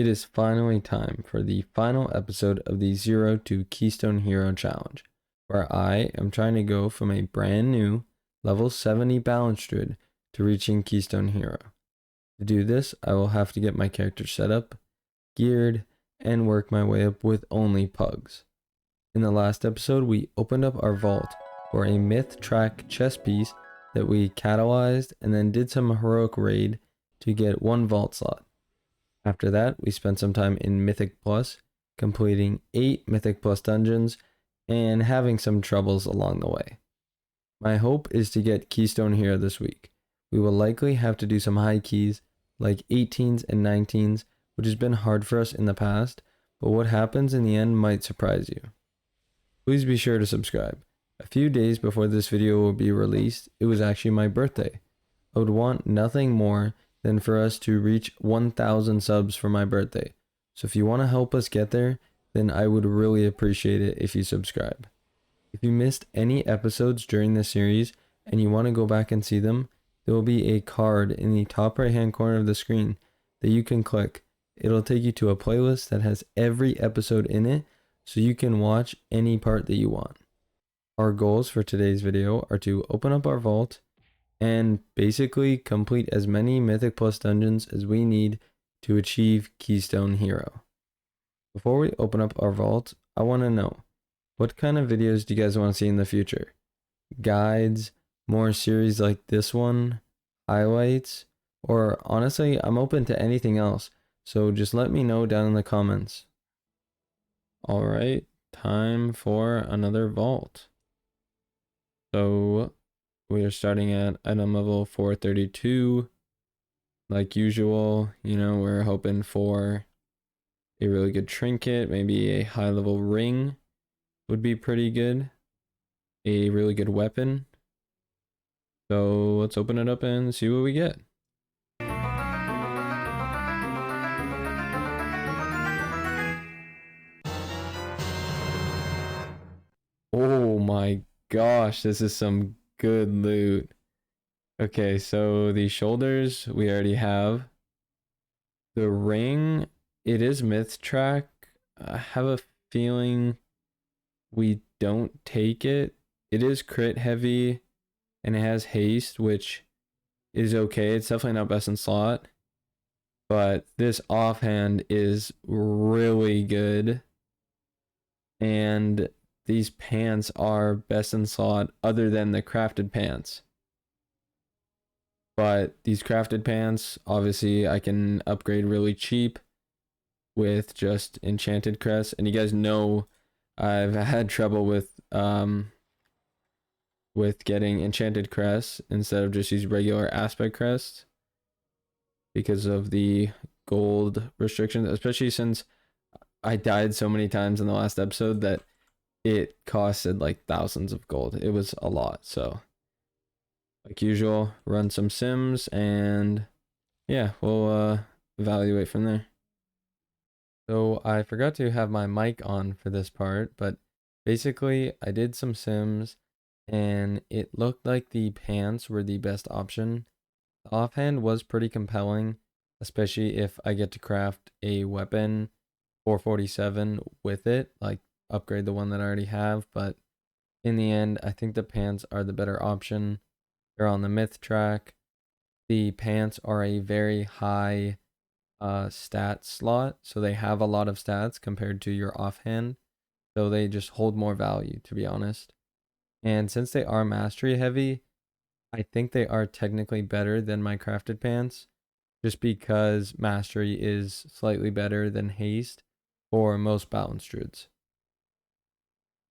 It is finally time for the final episode of the 0 to Keystone Hero challenge, where I am trying to go from a brand new level 70 balance druid to reaching Keystone Hero. To do this, I will have to get my character set up, geared, and work my way up with only pugs. In the last episode, we opened up our vault for a myth track chest piece that we catalyzed and then did some heroic raid to get one vault slot. After that, we spent some time in Mythic Plus, completing 8 Mythic Plus dungeons and having some troubles along the way. My hope is to get Keystone Hero this week. We will likely have to do some high keys like 18s and 19s, which has been hard for us in the past, but what happens in the end might surprise you. Please be sure to subscribe. A few days before this video will be released, it was actually my birthday. I would want nothing more than for us to reach 1,000 subs for my birthday. So if you want to help us get there, then I would really appreciate it if you subscribe. If you missed any episodes during this series and you want to go back and see them, there will be a card in the top right hand corner of the screen that you can click. It'll take you to a playlist that has every episode in it, so you can watch any part that you want. Our goals for today's video are to open up our vault and basically complete as many Mythic Plus dungeons as we need to achieve Keystone Hero. Before we open up our vault, I want to know, what kind of videos do you guys want to see in the future? Guides, more series like this one, highlights, or honestly, I'm open to anything else, so just let me know down in the comments. Alright, time for another vault. So we are starting at item level 432. Like usual, we're hoping for a really good trinket, maybe a high level ring would be pretty good. A really good weapon. So let's open it up and see what we get. Oh my gosh, this is some good loot. Okay, so the shoulders we already have. The ring, it is myth track. I have a feeling we don't take it. It is crit heavy and it has haste, which is okay. It's definitely not best in slot, but this offhand is really good. And these pants are best in slot other than the crafted pants. But these crafted pants, obviously I can upgrade really cheap with just enchanted crests. And you guys know I've had trouble with getting enchanted crests instead of just these regular aspect crests because of the gold restrictions, especially since I died so many times in the last episode that it costed like thousands of gold. It was a lot. So like usual, run some sims and yeah, we'll evaluate from there. So I forgot to have my mic on for this part, but basically I did some sims and it looked like the pants were the best option. The offhand was pretty compelling, especially if I get to craft a weapon 447 with it, like upgrade the one that I already have. But in the end, I think the pants are the better option. They're on the myth track. The pants are a very high stat slot, so they have a lot of stats compared to your offhand, so they just hold more value, to be honest. And since they are mastery heavy, I think they are technically better than my crafted pants, just because mastery is slightly better than haste for most balance druids.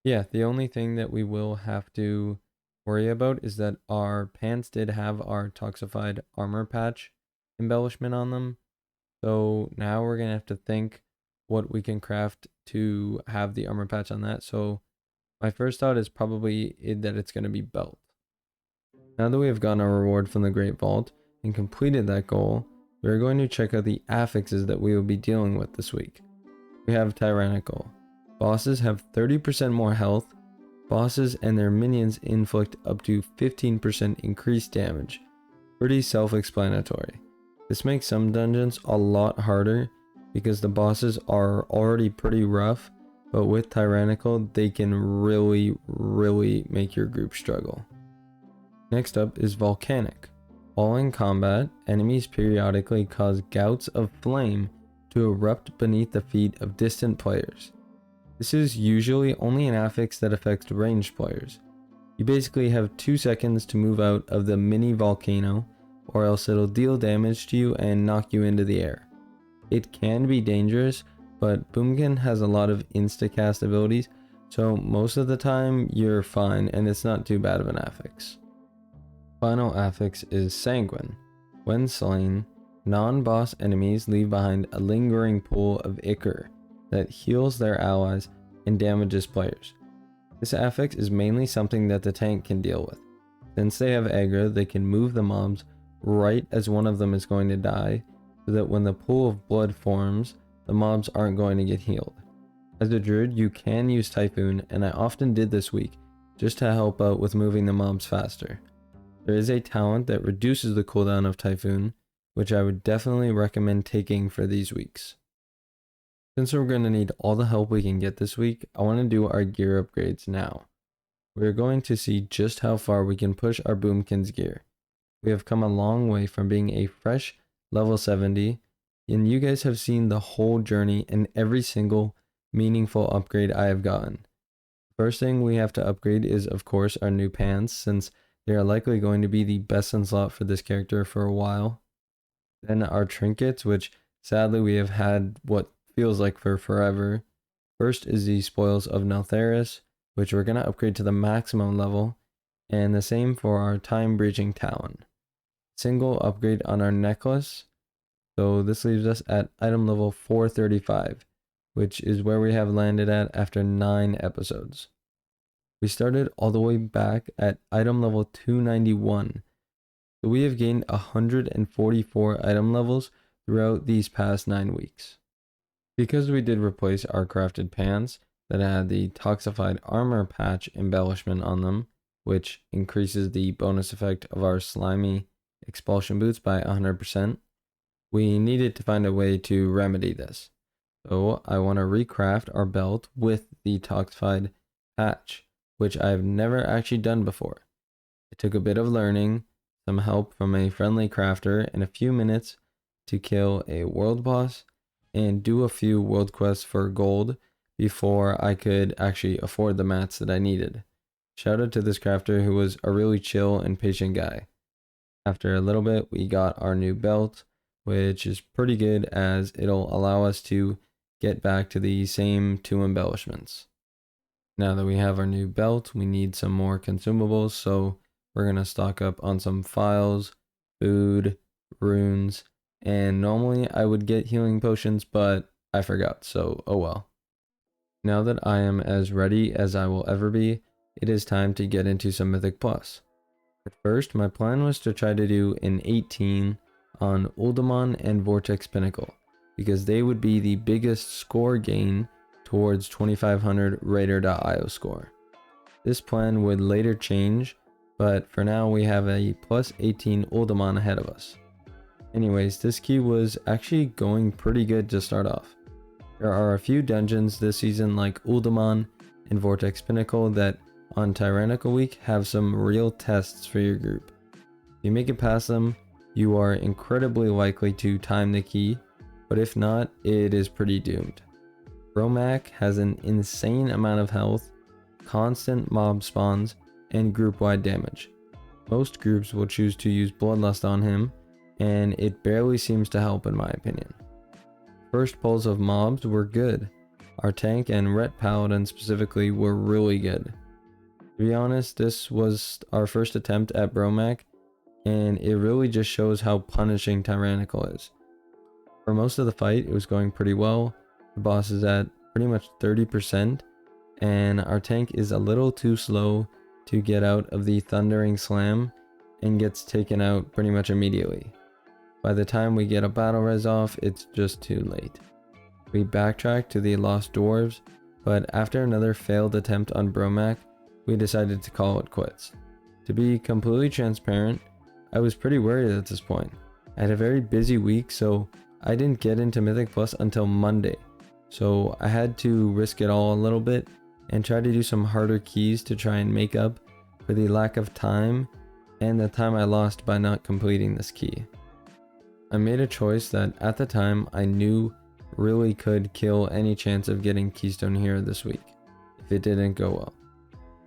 Yeah, the only thing that we will have to worry about is that our pants did have our toxified armor patch embellishment on them. So now we're going to have to think what we can craft to have the armor patch on that. So my first thought is probably that it's going to be belt. Now that we have gotten our reward from the Great Vault and completed that goal, we are going to check out the affixes that we will be dealing with this week. We have Tyrannical. Bosses have 30% more health. Bosses and their minions inflict up to 15% increased damage. Pretty self-explanatory. This makes some dungeons a lot harder because the bosses are already pretty rough, but with Tyrannical they can really make your group struggle. Next up is Volcanic. While in combat, enemies periodically cause gouts of flame to erupt beneath the feet of distant players. This is usually only an affix that affects ranged players. You basically have 2 seconds to move out of the mini volcano, or else it'll deal damage to you and knock you into the air. It can be dangerous, but Boomkin has a lot of insta-cast abilities, so most of the time you're fine and it's not too bad of an affix. Final affix is Sanguine. When slain, non-boss enemies leave behind a lingering pool of ichor that heals their allies and damages players. This affix is mainly something that the tank can deal with. Since they have aggro, they can move the mobs right as one of them is going to die, so that when the pool of blood forms, the mobs aren't going to get healed. As a druid, you can use Typhoon, and I often did this week, just to help out with moving the mobs faster. There is a talent that reduces the cooldown of Typhoon, which I would definitely recommend taking for these weeks. Since we're going to need all the help we can get this week, I want to do our gear upgrades now. We're going to see just how far we can push our Boomkin's gear. We have come a long way from being a fresh level 70, and you guys have seen the whole journey and every single meaningful upgrade I have gotten. First thing we have to upgrade is of course our new pants, since they are likely going to be the best in slot for this character for a while. Then our trinkets, which sadly we have had what feels like for forever. First is the spoils of Neltharus, which we're going to upgrade to the maximum level, and the same for our time breaching talon. Single upgrade on our necklace, so this leaves us at item level 435, which is where we have landed at after 9 episodes. We started all the way back at item level 291, so we have gained 144 item levels throughout these past 9 weeks. Because we did replace our crafted pants that had the toxified armor patch embellishment on them, which increases the bonus effect of our slimy expulsion boots by 100%, we needed to find a way to remedy this. So I want to recraft our belt with the toxified patch, which I've never actually done before. It took a bit of learning, some help from a friendly crafter, and a few minutes to kill a world boss and do a few world quests for gold before I could actually afford the mats that I needed. Shout out to this crafter who was a really chill and patient guy. After a little bit, we got our new belt, which is pretty good as it'll allow us to get back to the same 2 embellishments. Now that we have our new belt, we need some more consumables, so we're going to stock up on some files, food, runes, and normally I would get healing potions, but I forgot, so oh well. Now that I am as ready as I will ever be, it is time to get into some Mythic Plus. At first, my plan was to try to do an 18 on Uldaman and Vortex Pinnacle, because they would be the biggest score gain towards 2500 Raider.io score. This plan would later change, but for now we have a plus 18 Uldaman ahead of us. Anyways, this queue was actually going pretty good to start off. There are a few dungeons this season like Uldaman and Vortex Pinnacle that on Tyrannical Week have some real tests for your group. If you make it past them, you are incredibly likely to time the key, but if not, it is pretty doomed. Bromac has an insane amount of health, constant mob spawns, and group-wide damage. Most groups will choose to use Bloodlust on him, and it barely seems to help in my opinion. First pulls of mobs were good. Our tank and Ret Paladin specifically were really good. To be honest, this was our first attempt at Bromac, and it really just shows how punishing Tyrannical is. For most of the fight, it was going pretty well. The boss is at pretty much 30%, and our tank is a little too slow to get out of the Thundering Slam and gets taken out pretty much immediately. By the time we get a battle res off, it's just too late. We backtracked to the Lost Dwarves, but after another failed attempt on Bromac, we decided to call it quits. To be completely transparent, I was pretty worried at this point. I had a very busy week, so I didn't get into Mythic Plus until Monday, so I had to risk it all a little bit and try to do some harder keys to try and make up for the lack of time and the time I lost by not completing this key. I made a choice that at the time I knew really could kill any chance of getting Keystone Hero this week if it didn't go well.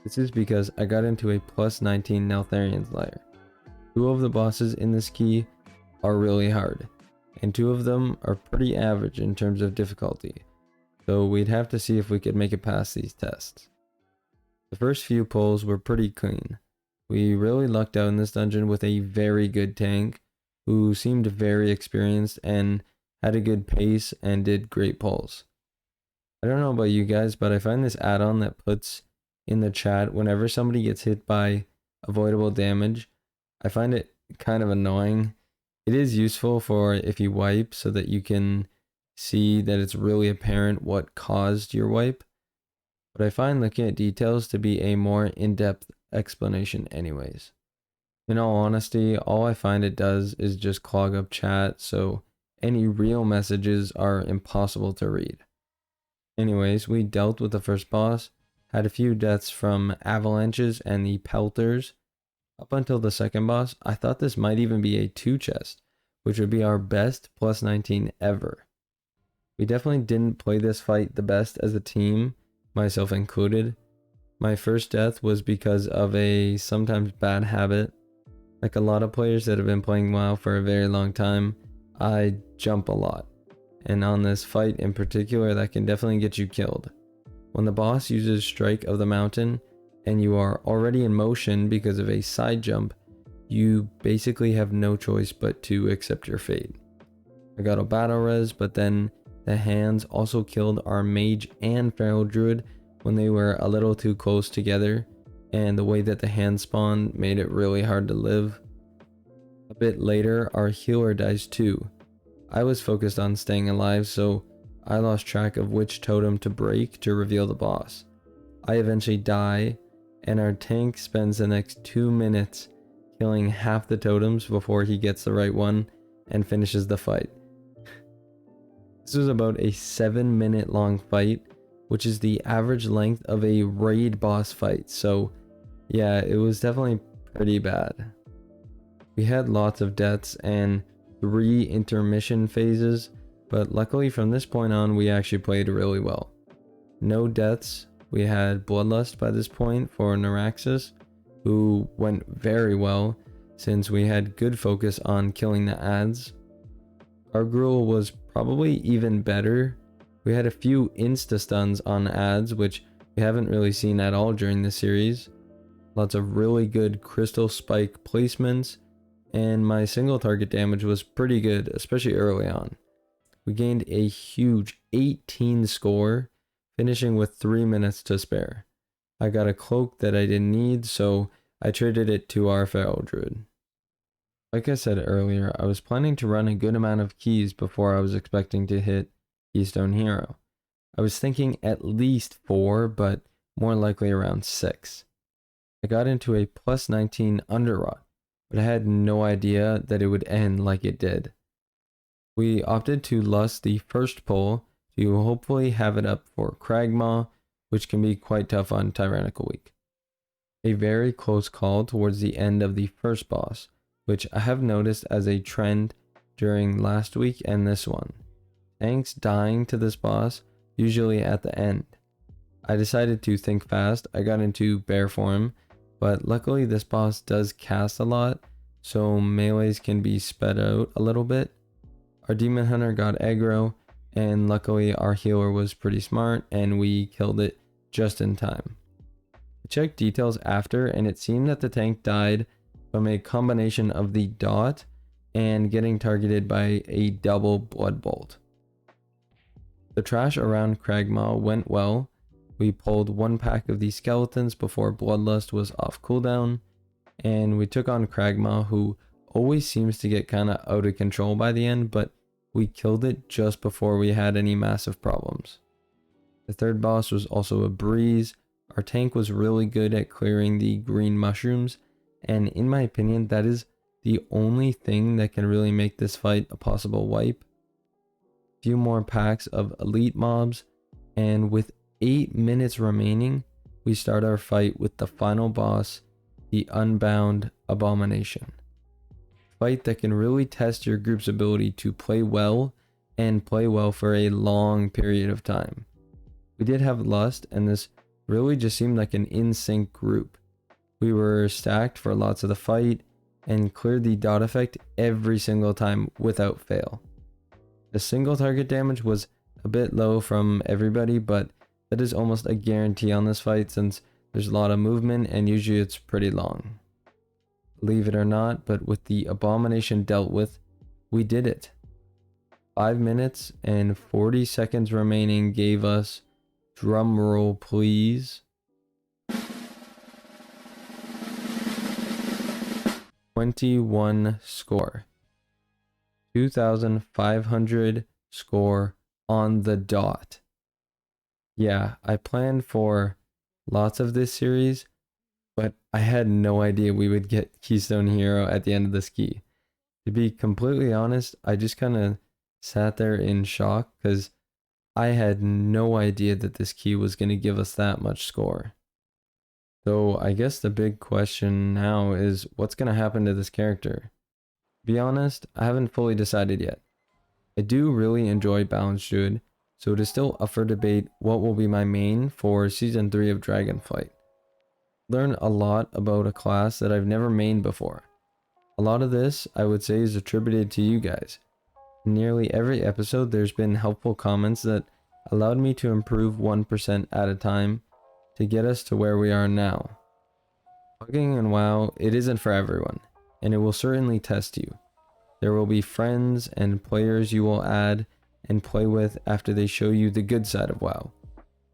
This is because I got into a plus 19 Neltharus layer. 2 of the bosses in this key are really hard, and 2 of them are pretty average in terms of difficulty, so we'd have to see if we could make it past these tests. The first few pulls were pretty clean. We really lucked out in this dungeon with a very good tank who seemed very experienced and had a good pace and did great pulls. I don't know about you guys, but I find this add-on that puts in the chat whenever somebody gets hit by avoidable damage, I find it kind of annoying. It is useful for if you wipe so that you can see that it's really apparent what caused your wipe, but I find looking at details to be a more in-depth explanation anyways. In all honesty, all I find it does is just clog up chat, so any real messages are impossible to read. Anyways, we dealt with the first boss, had a few deaths from avalanches and the pelters. Up until the second boss, I thought this might even be a 2 chest, which would be our best plus 19 ever. We definitely didn't play this fight the best as a team, myself included. My first death was because of a sometimes bad habit. Like a lot of players that have been playing WoW for a very long time, I jump a lot. And on this fight in particular, that can definitely get you killed. When the boss uses Strike of the Mountain, and you are already in motion because of a side jump, you basically have no choice but to accept your fate. I got a battle res, but then the hands also killed our mage and feral druid when they were a little too close together, and the way that the hands spawned made it really hard to live. A bit later, our healer dies too. I was focused on staying alive, so I lost track of which totem to break to reveal the boss. I eventually die, and our tank spends the next 2 minutes killing half the totems before he gets the right one and finishes the fight. This was about a 7-minute long fight, which is the average length of a raid boss fight, so yeah, it was definitely pretty bad. We had lots of deaths and 3 intermission phases, but luckily from this point on we actually played really well. No deaths. We had Bloodlust by this point for Neuraxis, who went very well since we had good focus on killing the ads. Our Gruul was probably even better. We had a few insta-stuns on ads, which we haven't really seen at all during the series. Lots of really good crystal spike placements, and my single target damage was pretty good, especially early on. We gained a huge 18 score, finishing with 3 minutes to spare. I got a cloak that I didn't need, so I traded it to our feral druid. Like I said earlier, I was planning to run a good amount of keys before I was expecting to hit Keystone Hero. I was thinking at least 4, but more likely around 6. I got into a plus 19 Underrot, but I had no idea that it would end like it did. We opted to lust the first pull to hopefully have it up for Cragmaw, which can be quite tough on Tyrannical Week. A very close call towards the end of the first boss, which I have noticed as a trend during last week and this one. Tanks dying to this boss, usually at the end. I decided to think fast. I got into bear form, but luckily this boss does cast a lot, so melees can be sped out a little bit. Our demon hunter got aggro, and luckily our healer was pretty smart and we killed it just in time. I checked details after, and it seemed that the tank died from a combination of the dot and getting targeted by a double blood bolt. The trash around Cragmaw went well. We pulled 1 pack of these skeletons before Bloodlust was off cooldown, and we took on Cragmaw, who always seems to get kinda out of control by the end, but we killed it just before we had any massive problems. The third boss was also a breeze. Our tank was really good at clearing the green mushrooms, and in my opinion that is the only thing that can really make this fight a possible wipe. few more packs of elite mobs, and with 8 minutes remaining, we start our fight with the final boss, the Unbound Abomination. Fight that can really test your group's ability to play well and play well for a long period of time. We did have Lust, and this really just seemed like an in-sync group. We were stacked for lots of the fight and cleared the dot effect every single time without fail. The single target damage was a bit low from everybody, but that is almost a guarantee on this fight since there's a lot of movement and usually it's pretty long. Believe it or not, but with the Abomination dealt with, we did it. 5 minutes and 40 seconds remaining gave us, drum roll please, 21 score. 2,500 score on the dot. Yeah, I planned for lots of this series, but I had no idea we would get Keystone Hero at the end of this key. To be completely honest, I just kind of sat there in shock because I had no idea that this key was going to give us that much score. So I guess the big question now is what's going to happen to this character? To be honest, I haven't fully decided yet. I do really enjoy Balanced Druid, so it is still up for debate what will be my main for Season 3 of Dragonflight. Learn a lot about a class that I've never mained before. A lot of this, I would say, is attributed to you guys. In nearly every episode, there's been helpful comments that allowed me to improve 1% at a time to get us to where we are now. Pugging in WoW, it isn't for everyone, and it will certainly test you. There will be friends and players you will add and play with after they show you the good side of WoW.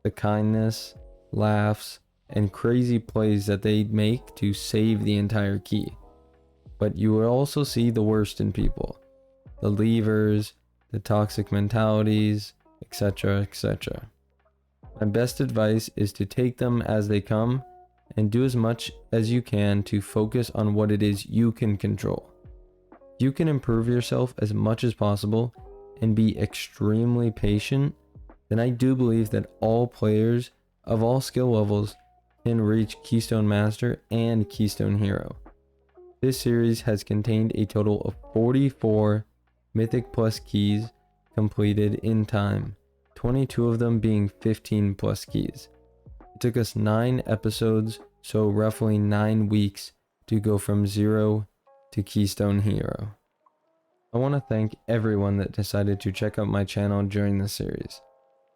The kindness, laughs, and crazy plays that they make to save the entire key. But you will also see the worst in people. The levers, the toxic mentalities, etc., etc. My best advice is to take them as they come and do as much as you can to focus on what it is you can control. If you can improve yourself as much as possible and be extremely patient, then I do believe that all players of all skill levels can reach Keystone Master and Keystone Hero. This series has contained a total of 44 Mythic Plus keys completed in time, 22 of them being 15 plus keys. It took us 9 episodes, so roughly 9 weeks to go from 0 to Keystone Hero. I want to thank everyone that decided to check out my channel during this series.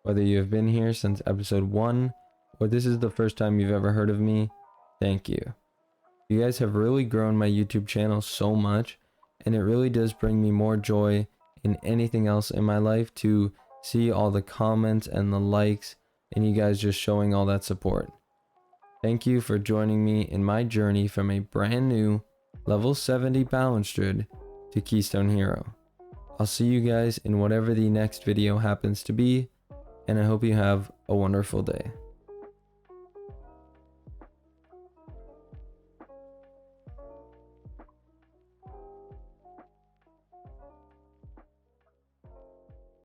Whether you have been here since episode 1 or this is the first time you've ever heard of me, thank you. You guys have really grown my YouTube channel so much, and it really does bring me more joy in anything else in my life to see all the comments and the likes and you guys just showing all that support. Thank you for joining me in my journey from a brand new level 70 Balanced Druid to Keystone Hero. I'll see you guys in whatever the next video happens to be, and I hope you have a wonderful day.